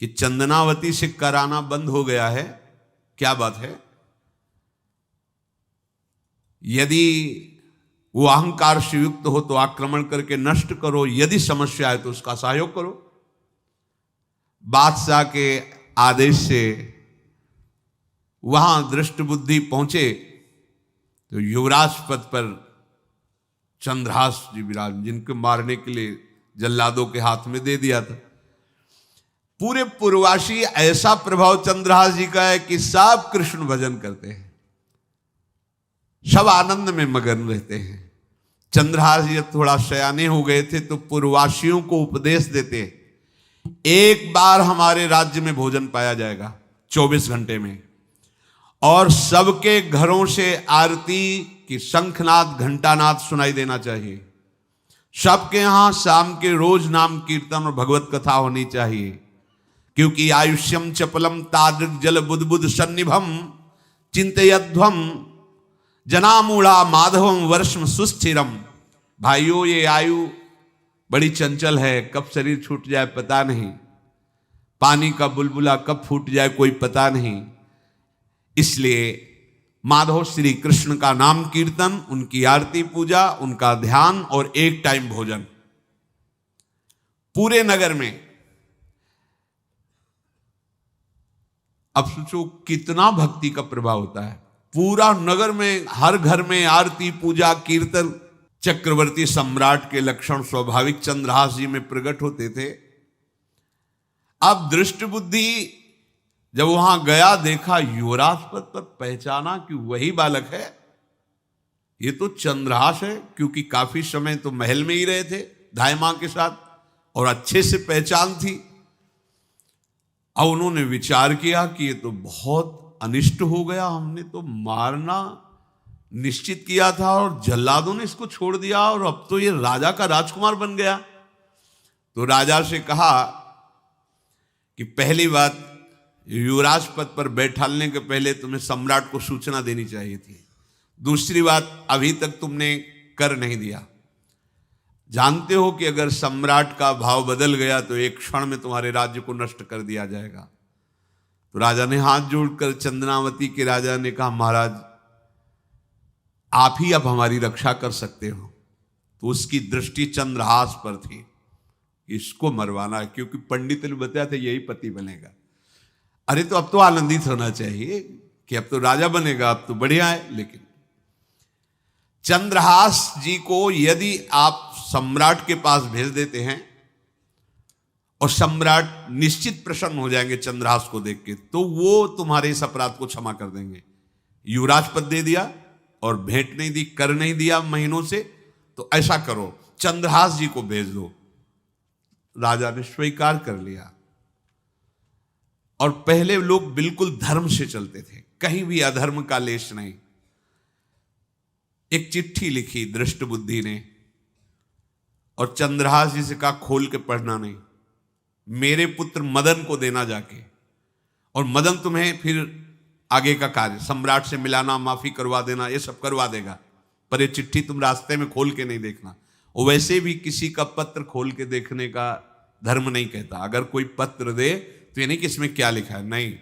कि चंदनावती से कराना बंद हो गया है। क्या बात है? यदि वो अहंकार से युक्त हो तो आक्रमण करके नष्ट करो, यदि समस्या है तो उसका सहयोग करो। बादशाह के आदेश से वहां दृष्ट बुद्धि पहुंचे तो युवराज पद पर चंद्रहास जी विराज, जिनको मारने के लिए जल्लादों के हाथ में दे दिया था। पूरे पूर्वासी ऐसा प्रभाव चंद्रहास जी का है कि सब कृष्ण भजन करते हैं, सब आनंद में मगन रहते हैं। चंद्रहास जी थोड़ा सयाने हो गए थे तो पूर्ववासियों को उपदेश देते, 1 बार हमारे राज्य में भोजन पाया जाएगा 24 घंटे में, और सबके घरों से आरती की शंखनाद घंटानाद सुनाई देना चाहिए। सबके यहां शाम के रोज नाम कीर्तन और भगवत कथा होनी चाहिए, क्योंकि आयुष्यम चपलम तादृक जल बुद्बुद सन्निभम चिंतयध्वम जनामूढ़ा माधवम वर्षम सुस्थिरम। भाइयों, ये आयु बड़ी चंचल है, कब शरीर छूट जाए पता नहीं, पानी का बुलबुला कब फूट जाए कोई पता नहीं। इसलिए माधव श्री कृष्ण का नाम कीर्तन, उनकी आरती पूजा, उनका ध्यान और 1 टाइम भोजन। पूरे नगर में अब सोचो कितना भक्ति का प्रभाव होता है। पूरा नगर में, हर घर में आरती, पूजा, कीर्तन चक्रवर्ती सम्राट के लक्षण स्वाभाविक चंद्रहास जी में प्रकट होते थे। अब दृष्ट बुद्धि जब वहां गया, देखा युवराज पद पर, पहचाना कि वही बालक है, ये तो चंद्रहास है, क्योंकि काफी समय तो महल में ही रहे थे दाई मां के साथ और अच्छे से पहचान थी। अब उन्होंने विचार किया कि ये तो बहुत अनिष्ट हो गया, हमने तो मारना निश्चित किया था और जल्लादों ने इसको छोड़ दिया और अब तो ये राजा का राजकुमार बन गया। तो राजा से कहा कि पहली बात, युवराज पद पर बैठालने के पहले तुम्हें सम्राट को सूचना देनी चाहिए थी। दूसरी बात, अभी तक तुमने कर नहीं दिया। जानते हो कि अगर सम्राट का भाव बदल गया तो एक क्षण में तुम्हारे राज्य को नष्ट कर दिया जाएगा। तो राजा ने हाथ जोड़कर, चंद्रावती के राजा ने कहा, महाराज आप ही अब हमारी रक्षा कर सकते हो। तो उसकी दृष्टि चंद्रहास पर थी, इसको मरवाना है, क्योंकि पंडित ने बताया था यही पति बनेगा। अरे तो अब तो आनंदित होना चाहिए कि अब तो राजा बनेगा, अब तो बढ़िया है। लेकिन चंद्रहास जी को यदि आप सम्राट के पास भेज देते हैं और सम्राट निश्चित प्रसन्न हो जाएंगे चंद्रहास को देख के, तो वो तुम्हारे इस अपराध को क्षमा कर देंगे। युवराज पद दे दिया और भेंट नहीं दी, कर नहीं दिया महीनों से, तो ऐसा करो चंद्रहास जी को भेज दो। राजा ने स्वीकार कर लिया। और पहले लोग बिल्कुल धर्म से चलते थे, कहीं भी अधर्म का लेश नहीं। एक चिट्ठी लिखी दृष्ट बुद्धि ने और चंद्रहास जी से कहा खोल के पढ़ना नहीं, मेरे पुत्र मदन को देना जाके, और मदन तुम्हें फिर आगे का कार्य सम्राट से मिलाना, माफी करवा देना, ये सब करवा देगा, पर ये चिट्ठी तुम रास्ते में खोल के नहीं देखना। और वैसे भी किसी का पत्र खोल के देखने का धर्म नहीं कहता। अगर कोई पत्र दे तो ये नहीं कि इसमें क्या लिखा है, नहीं,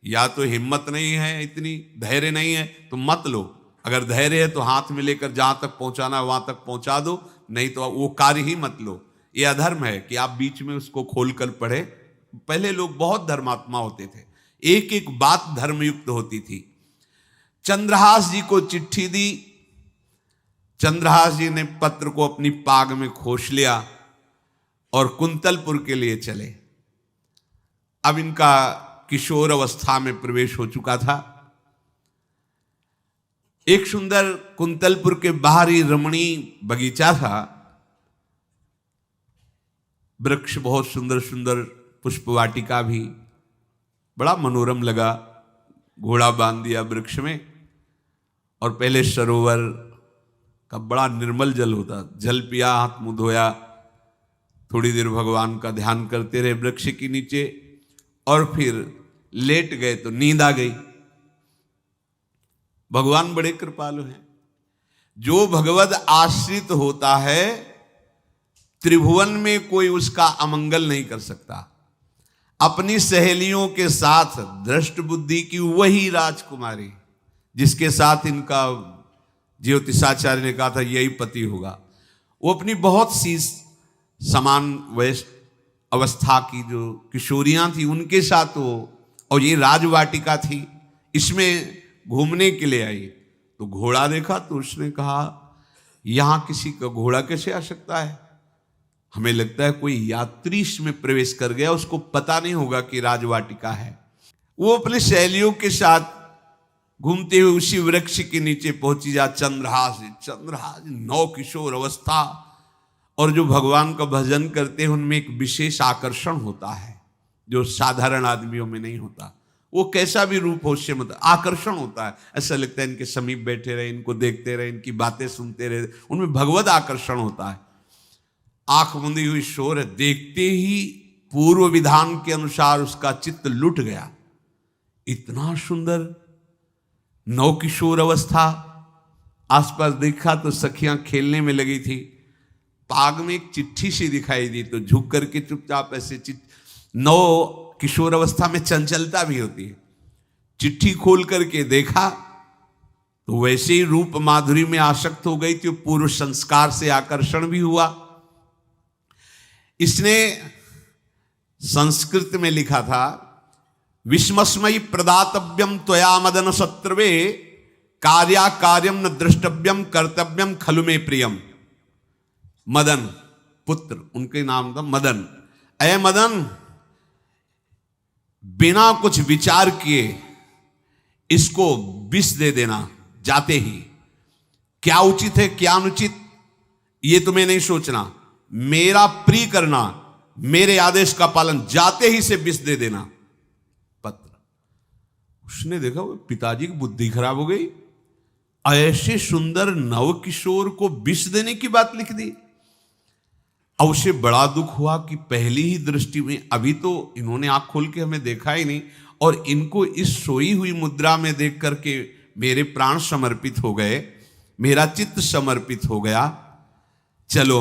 या तो हिम्मत नहीं है, इतनी धैर्य नहीं है तो मत लो। अगर धैर्य है तो हाथ में लेकर जहां तक पहुंचाना है वहां तक पहुंचा दो, नहीं तो वो कार्य ही मत लो। ये अधर्म है कि आप बीच में उसको खोलकर पढ़े। पहले लोग बहुत धर्मात्मा होते थे, एक एक बात धर्मयुक्त होती थी। चंद्रहास जी को चिट्ठी दी, चंद्रहास जी ने पत्र को अपनी पाग में खोस लिया और कुंतलपुर के लिए चले। अब इनका किशोर अवस्था में प्रवेश हो चुका था। एक सुंदर कुंतलपुर के बाहरी रमणीय बगीचा था, वृक्ष बहुत सुंदर सुंदर, पुष्पवाटिका भी, बड़ा मनोरम लगा। घोड़ा बांध दिया वृक्ष में और पहले सरोवर का बड़ा निर्मल जल होता, जल पिया, हाथ मुंह धोया, थोड़ी देर भगवान का ध्यान करते रहे वृक्ष के नीचे और फिर लेट गए तो नींद आ गई। भगवान बड़े कृपालु हैं। जो भगवद आश्रित होता है त्रिभुवन में कोई उसका अमंगल नहीं कर सकता। अपनी सहेलियों के साथ दृष्ट बुद्धि की वही राजकुमारी जिसके साथ इनका ज्योतिषाचार्य ने कहा था यही पति होगा, वो अपनी बहुत सी समान वयस्क अवस्था की जो किशोरियां थी उनके साथ वो, और ये राजवाटिका थी, इसमें घूमने के लिए आई। तो घोड़ा देखा तो उसने कहा यहां किसी का घोड़ा कैसे आ सकता है, हमें लगता है कोई यात्री इसमें प्रवेश कर गया, उसको पता नहीं होगा कि राजवाटिका है। वो अपने सहेलियों के साथ घूमते हुए उसी वृक्ष के नीचे पहुंची। जा चंद्रहास नौ किशोर अवस्था, और जो भगवान का भजन करते हैं उनमें एक विशेष आकर्षण होता है जो साधारण आदमियों में नहीं होता। वो कैसा भी रूप हो उससे मतलब आकर्षण होता है, ऐसा लगता है इनके समीप बैठे रहे, इनको देखते रहे, इनकी बातें सुनते रहे, उनमें भगवत आकर्षण होता है। आंख मुंदी हुई शोर है, देखते ही पूर्व विधान के अनुसार उसका चित्त लुट गया। इतना सुंदर नौ किशोर अवस्था, आसपास देखा तो सखियां खेलने में लगी थी। पाग में एक चिट्ठी सी दिखाई दी तो झुक करके चुपचाप ऐसे नौ किशोर अवस्था में चंचलता भी होती है, चिट्ठी खोल करके देखा तो वैसे ही रूप माधुरी में आसक्त हो गई थी। पूर्व संस्कार से आकर्षण भी हुआ। इसने संस्कृत में लिखा था विस्मस्मयी प्रदातव्यम त्वया मदन शत्रुवे कार्या कार्यम न द्रष्टव्यम कर्तव्यम खलु में प्रियम। मदन पुत्र, उनके नाम था मदन। अय मदन, बिना कुछ विचार किए इसको विष दे देना जाते ही। क्या उचित है क्या अनुचित ये तुम्हें नहीं सोचना, मेरा प्रिय करना, मेरे आदेश का पालन, जाते ही से विष दे देना। पत्र, उसने देखा वो पिताजी की बुद्धि खराब हो गई, ऐसे सुंदर नव किशोर को विष देने की बात लिख दी। अब उसे बड़ा दुख हुआ कि पहली ही दृष्टि में, अभी तो इन्होंने आंख खोल के हमें देखा ही नहीं, और इनको इस सोई हुई मुद्रा में देख करके मेरे प्राण समर्पित हो गए, मेरा चित्त समर्पित हो गया। चलो,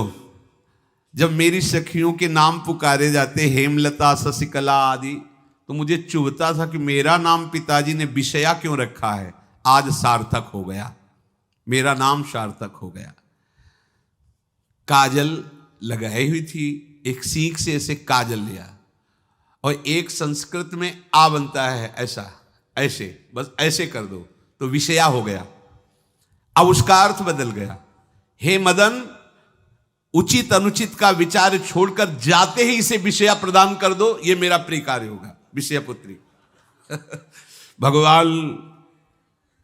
जब मेरी सखियों के नाम पुकारे जाते, हेमलता शशिकला आदि, तो मुझे चुभता था कि मेरा नाम पिताजी ने विषया क्यों रखा है। आज सार्थक हो गया, मेरा नाम सार्थक हो गया। काजल लगाई हुई थी, एक सीख से ऐसे काजल लिया, और एक संस्कृत में आ बनता है ऐसा, ऐसे, बस ऐसे कर दो तो विषया हो गया। अब उसका अर्थ बदल गया। हे मदन, उचित अनुचित का विचार छोड़कर जाते ही इसे विषया प्रदान कर दो, ये मेरा प्रिय कार्य होगा। विषया पुत्री भगवान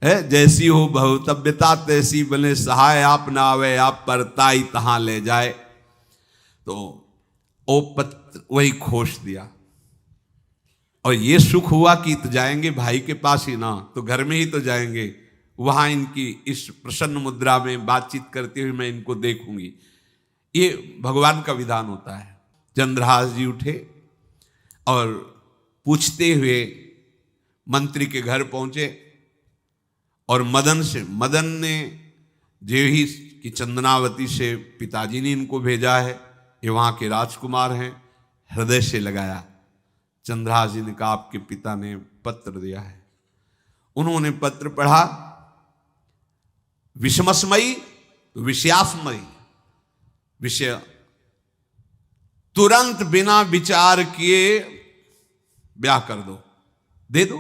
है, जैसी हो भवतव्यता तैसी बने सहाय, आप ना आवे आप परताई तहां ले जाए। तो ओ पत्र वही खोस दिया, और ये सुख हुआ कि तो जाएंगे भाई के पास ही ना, तो घर में ही तो जाएंगे, वहां इनकी इस प्रसन्न मुद्रा में बातचीत करते हुए मैं इनको देखूंगी। ये भगवान का विधान होता है। चंद्रहास जी उठे और पूछते हुए मंत्री के घर पहुंचे, और मदन ने जो ही कि चंदनावती से पिताजी ने इनको भेजा है, ये वहां के राजकुमार हैं, हृदय से लगाया। चंद्रहास जी ने कहा आपके पिता ने पत्र दिया है। उन्होंने पत्र पढ़ा, विषमस्मयी तो विषयास्मयी, विषय तुरंत बिना विचार किए ब्याह कर दो, दे दो,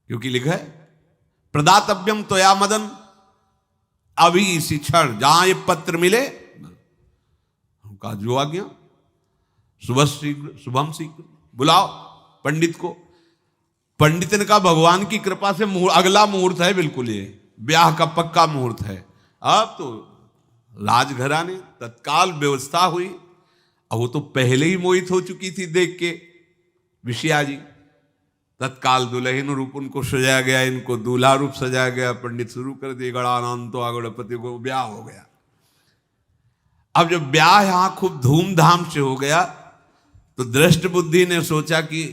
क्योंकि लिखा है प्रदातव्यम त्वया मदन, अभी इसी क्षण जहां ये पत्र मिले, उनका जो आ गया, सुबह शीघ्र शुभम शीघ्र, बुलाओ पंडित को। पंडित ने कहा भगवान की कृपा से अगला मुहूर्त है, बिल्कुल ये ब्याह का पक्का मुहूर्त है। अब तो राजघराने तत्काल व्यवस्था हुई। अब वो तो पहले ही मोहित हो चुकी थी देख के विषया जी। तत्काल दुल्हन रूप उनको सजाया गया, इनको दूल्हा रूप सजाया गया, पंडित शुरू कर दिए, गणानंद तो गणपति को ब्याह हो गया। अब जब ब्याह यहां खूब धूमधाम से हो गया, तो दृष्ट बुद्धि ने सोचा कि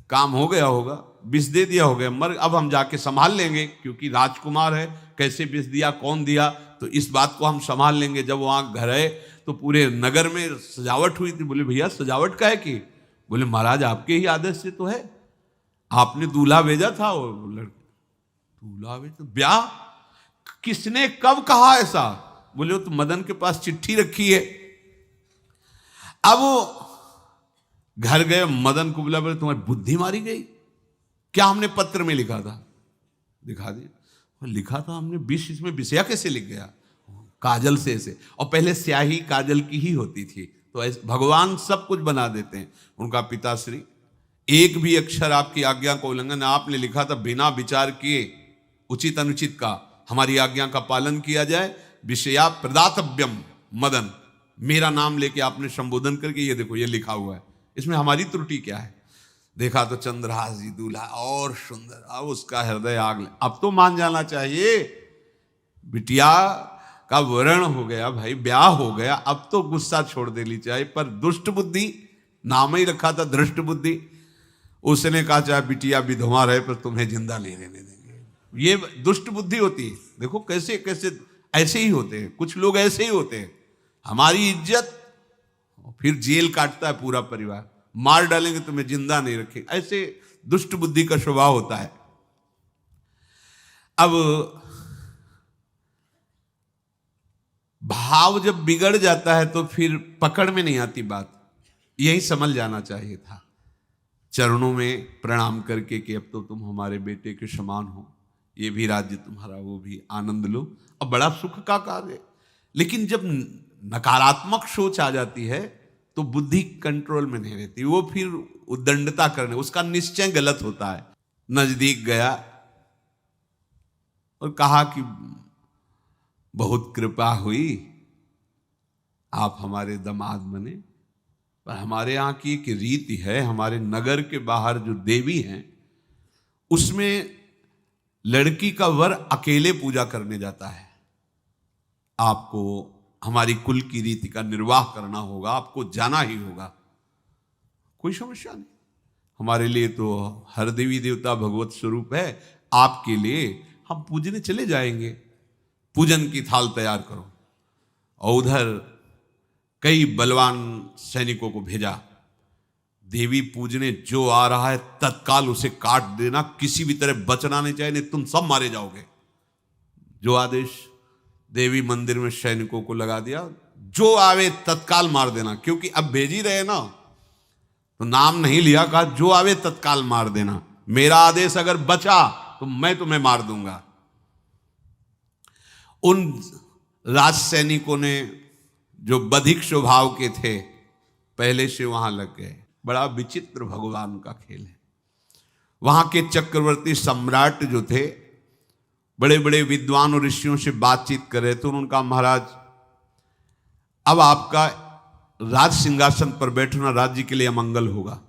काम हो गया होगा, विष दे दिया हो गया, मर अब हम जाके संभाल लेंगे, क्योंकि राजकुमार है, कैसे विष दिया कौन दिया, तो इस बात को हम संभाल लेंगे। जब वहां घर है तो पूरे नगर में सजावट हुई थी। बोले भैया सजावट का है कि? बोले महाराज आपके ही आदेश से तो है, आपने दूल्हा भेजा था। वो लड़का दूल्हा भेजा, ब्याह किसने कब कहा ऐसा? बोले वो तो मदन के पास चिट्ठी रखी है। अब वो घर गए, मदन को बोला, बोले तुम्हारी बुद्धि मारी गई, क्या हमने पत्र में लिखा था? दिखा दिया, लिखा था हमने विष, इसमें विषया कैसे लिख गया? काजल से ऐसे, और पहले स्याही काजल की ही होती थी, तो ऐसे भगवान सब कुछ बना देते हैं। उनका पिताश्री एक भी अक्षर आपकी आज्ञा का उल्लंघन, आपने लिखा था बिना विचार किए उचित अनुचित का हमारी आज्ञा का पालन किया जाए। विषया प्रदातव्यम मदन, मेरा नाम लेके आपने संबोधन करके ये देखो ये लिखा हुआ है, इसमें हमारी त्रुटि क्या है? देखा तो चंद्रहास जी दूल्हा और सुंदर, अब उसका हृदय आग ले। अब तो मान जाना चाहिए, बिटिया का वरण हो गया भाई, ब्याह हो गया, अब तो गुस्सा छोड़ देनी चाहिए। पर दुष्ट बुद्धि, नाम ही रखा था दृष्ट बुद्धि, उसने कहा चाहे बिटिया विधवा रहे पर तुम्हें जिंदा नहीं रहने देंगे। ये दुष्ट बुद्धि होती है। देखो कैसे कैसे ऐसे ही होते हैं, कुछ लोग ऐसे ही होते हैं, हमारी इज्जत, फिर जेल काटता है पूरा परिवार, मार डालेंगे तुम्हें जिंदा नहीं रखेंगे, ऐसे दुष्ट बुद्धि का स्वभाव होता है। अब भाव जब बिगड़ जाता है तो फिर पकड़ में नहीं आती बात, यही समझ जाना चाहिए था। चरणों में प्रणाम करके कि अब तो तुम हमारे बेटे के समान हो, ये भी राज्य तुम्हारा, वो भी आनंद लो। अब बड़ा सुख का कार्य है। लेकिन जब नकारात्मक सोच आ जाती है तो बुद्धि कंट्रोल में नहीं रहती, वो फिर उद्दंडता करने, उसका निश्चय गलत होता है। नजदीक गया और कहा कि बहुत कृपा हुई, आप हमारे दामाद बने, पर हमारे यहाँ की एक रीति है, हमारे नगर के बाहर जो देवी हैं उसमें लड़की का वर अकेले पूजा करने जाता है। आपको हमारी कुल की रीति का निर्वाह करना होगा, आपको जाना ही होगा। कोई समस्या नहीं, हमारे लिए तो हर देवी देवता भगवत स्वरूप है, आपके लिए हम पूजने चले जाएंगे, पूजन की थाल तैयार करो। और उधर कई बलवान सैनिकों को भेजा, देवी पूजने जो आ रहा है तत्काल उसे काट देना, किसी भी तरह बचना नहीं चाहिए, नहीं तुम सब मारे जाओगे। जो आदेश देवी मंदिर में सैनिकों को लगा दिया, जो आवे तत्काल मार देना, क्योंकि अब भेज ही रहे ना, तो नाम नहीं लिया, कहा जो आवे तत्काल मार देना, मेरा आदेश अगर बचा तो मैं तुम्हें मार दूंगा। उन राज सैनिकों ने जो बधिक स्वभाव के थे पहले से वहां लग गए। बड़ा विचित्र भगवान का खेल है। वहां के चक्रवर्ती सम्राट जो थे बड़े बड़े विद्वान और ऋषियों से बातचीत कर रहे थे। उनका महाराज अब आपका राज सिंहासन पर बैठना राज्य के लिए अमंगल होगा,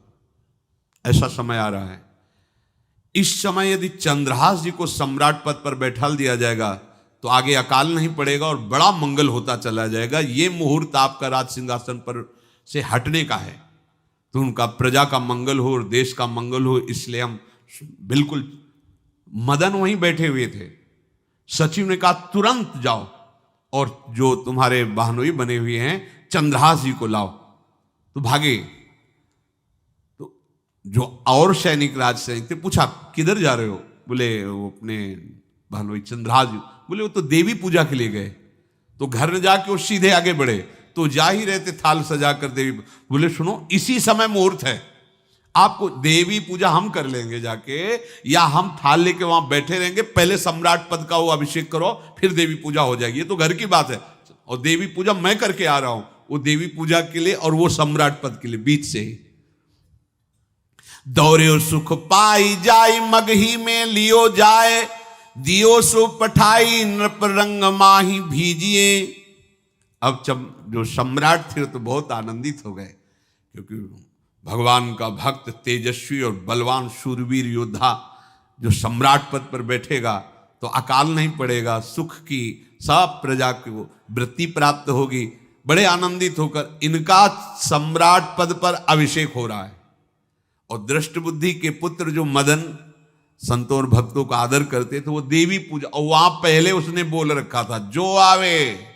ऐसा समय आ रहा है। इस समय यदि चंद्रहास जी को सम्राट पद पर बैठा दिया जाएगा तो आगे अकाल नहीं पड़ेगा और बड़ा मंगल होता चला जाएगा। ये मुहूर्त आपका राज सिंहासन पर से हटने का है, तो उनका प्रजा का मंगल हो और देश का मंगल हो, इसलिए हम बिल्कुल। मदन वहीं बैठे हुए थे। सचिव ने कहा तुरंत जाओ और जो तुम्हारे बहनोई बने हुए हैं चंद्रहास जी को लाओ। तो भागे। तो जो और सैनिक राज सैनिक थे पूछा किधर जा रहे हो? बोले वो अपने बहनोई चंद्रहास जी। बोले वो तो देवी पूजा के लिए गए। तो घर में जाके वो सीधे आगे बढ़े, तो जा ही रहे थे थाल सजाकर देवी। बोले सुनो इसी समय मुहूर्त है, आपको देवी पूजा हम कर लेंगे जाके, या हम थाल लेके वहां बैठे रहेंगे, पहले सम्राट पद का वो अभिषेक करो फिर देवी पूजा हो जाएगी। ये तो घर की बात है, और देवी पूजा मैं करके आ रहा हूं, वो देवी पूजा के लिए और वो सम्राट पद के लिए बीच से ही। दौरे सुख पाई जाय मगही में लियो जाए, दियो सो पठाई नृप रंग माही भीजिए। अब जो सम्राट थे तो बहुत आनंदित हो गए, क्योंकि भगवान का भक्त तेजस्वी और बलवान शूरवीर योद्धा जो सम्राट पद पर बैठेगा तो अकाल नहीं पड़ेगा, सुख की सब प्रजा को वृत्ति प्राप्त होगी। बड़े आनंदित होकर इनका सम्राट पद पर अभिषेक हो रहा है। और दृष्ट बुद्धि के पुत्र जो मदन संतों और भक्तों का आदर करते थे, वो देवी पूजा, और वहां पहले उसने बोल रखा था जो आवे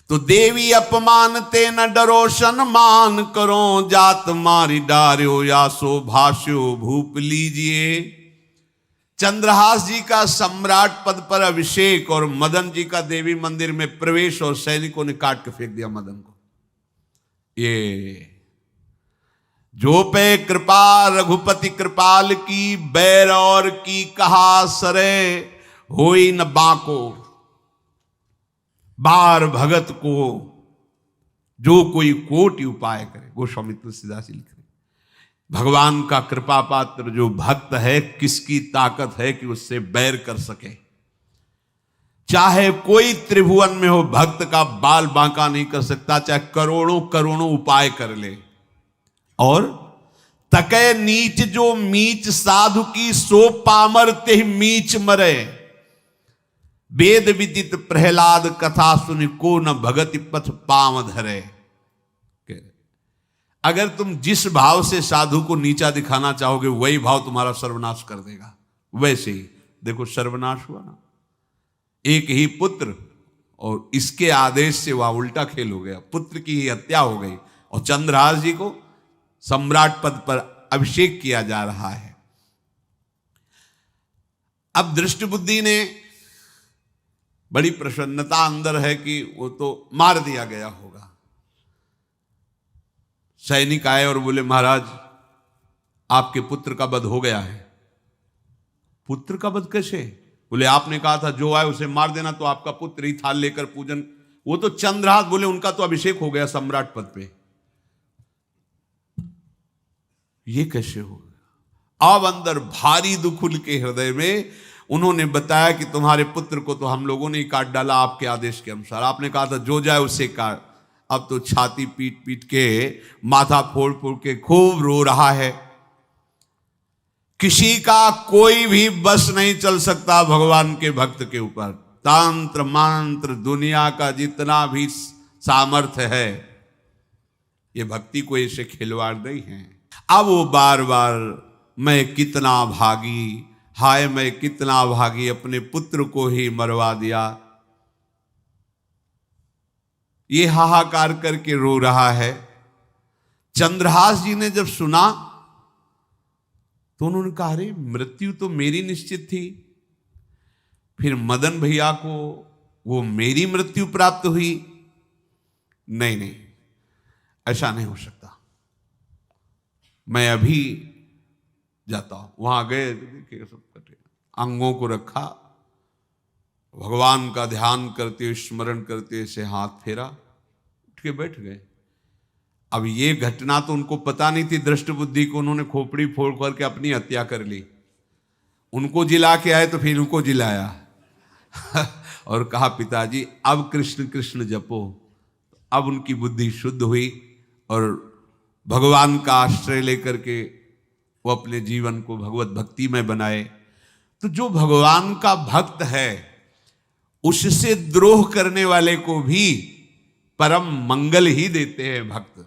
तो देवी अपमान ते न डरो सम्मान करो, जात मारी डार्यो या सो भाष्यो भूप लीजिए। चंद्रहास जी का सम्राट पद पर अभिषेक और मदन जी का देवी मंदिर में प्रवेश, और सैनिकों ने काट के फेंक दिया मदन को। ये जो पे कृपा रघुपति कृपाल की, बैर और की कहा सरे होई न बाको। बार भगत को जो कोई कोटि उपाय करे, गोस्वामी तुलसीदास लिख रहे, भगवान का कृपा पात्र जो भक्त है, किसकी ताकत है कि उससे बैर कर सके। चाहे कोई त्रिभुवन में हो, भक्त का बाल बांका नहीं कर सकता, चाहे करोड़ों करोड़ों उपाय कर ले। और तके नीच जो मीच साधु की, सो पामर ते मीच मरे। वेद विदित प्रहलाद कथा सुनि, को न भगति पथ पाम धरे। अगर तुम जिस भाव से साधु को नीचा दिखाना चाहोगे वही भाव तुम्हारा सर्वनाश कर देगा। वैसे ही देखो सर्वनाश हुआ ना, एक ही पुत्र और इसके आदेश से वह उल्टा खेल हो गया, पुत्र की ही हत्या हो गई और चंद्रहास जी को सम्राट पद पर अभिषेक किया जा रहा है। अब दृष्ट बुद्धि ने बड़ी प्रसन्नता अंदर है कि वो तो मार दिया गया होगा। सैनिक आए और बोले महाराज आपके पुत्र का वध हो गया है। पुत्र का वध कैसे? बोले आपने कहा था जो आए उसे मार देना, तो आपका पुत्र ही थाल लेकर पूजन, वो तो चंद्रहास, बोले उनका तो अभिषेक हो गया सम्राट पद पे, ये कैसे हो गया? अब अंदर भारी दुख उनके हृदय में, उन्होंने बताया कि तुम्हारे पुत्र को तो हम लोगों ने ही काट डाला आपके आदेश के अनुसार, आपने कहा था जो जाए उसे काट। अब तो छाती पीट पीट के, माथा फोड़ फोड़ के खूब रो रहा है। किसी का कोई भी बस नहीं चल सकता भगवान के भक्त के ऊपर। तंत्र मंत्र दुनिया का जितना भी सामर्थ्य है, ये भक्ति को ऐसे खिलवाड़ नहीं है। अब वो बार बार मैं कितना भागी, हाय मैं कितना भागी, अपने पुत्र को ही मरवा दिया, ये हाहाकार करके रो रहा है। चंद्रहास जी ने जब सुना तो उन्होंने कहा अरे मृत्यु तो मेरी निश्चित थी, फिर मदन भैया को वो मेरी मृत्यु प्राप्त हुई? नहीं नहीं, ऐसा नहीं हो सकता, मैं अभी जाता हूं। वहां गए, देखिए सब कटे, अंगों को रखा, भगवान का ध्यान करते हुए स्मरण करते हुए से हाथ फेरा, उठ के बैठ गए। अब ये घटना तो उनको पता नहीं थी, दृष्ट बुद्धि को उन्होंने खोपड़ी फोड़ करके अपनी हत्या कर ली। उनको जिला के आए तो फिर उनको जिलाया और कहा पिताजी अब कृष्ण कृष्ण जपो। अब उनकी बुद्धि शुद्ध हुई और भगवान का आश्रय लेकर के वो अपने जीवन को भगवत भक्ति में बनाए। तो जो भगवान का भक्त है उससे द्रोह करने वाले को भी परम मंगल ही देते हैं भक्त,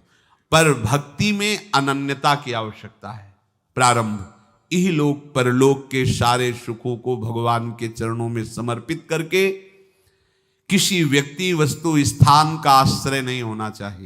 पर भक्ति में अनन्यता की आवश्यकता है। प्रारंभ इहलोक परलोक के सारे सुखों को भगवान के चरणों में समर्पित करके किसी व्यक्ति वस्तु स्थान का आश्रय नहीं होना चाहिए।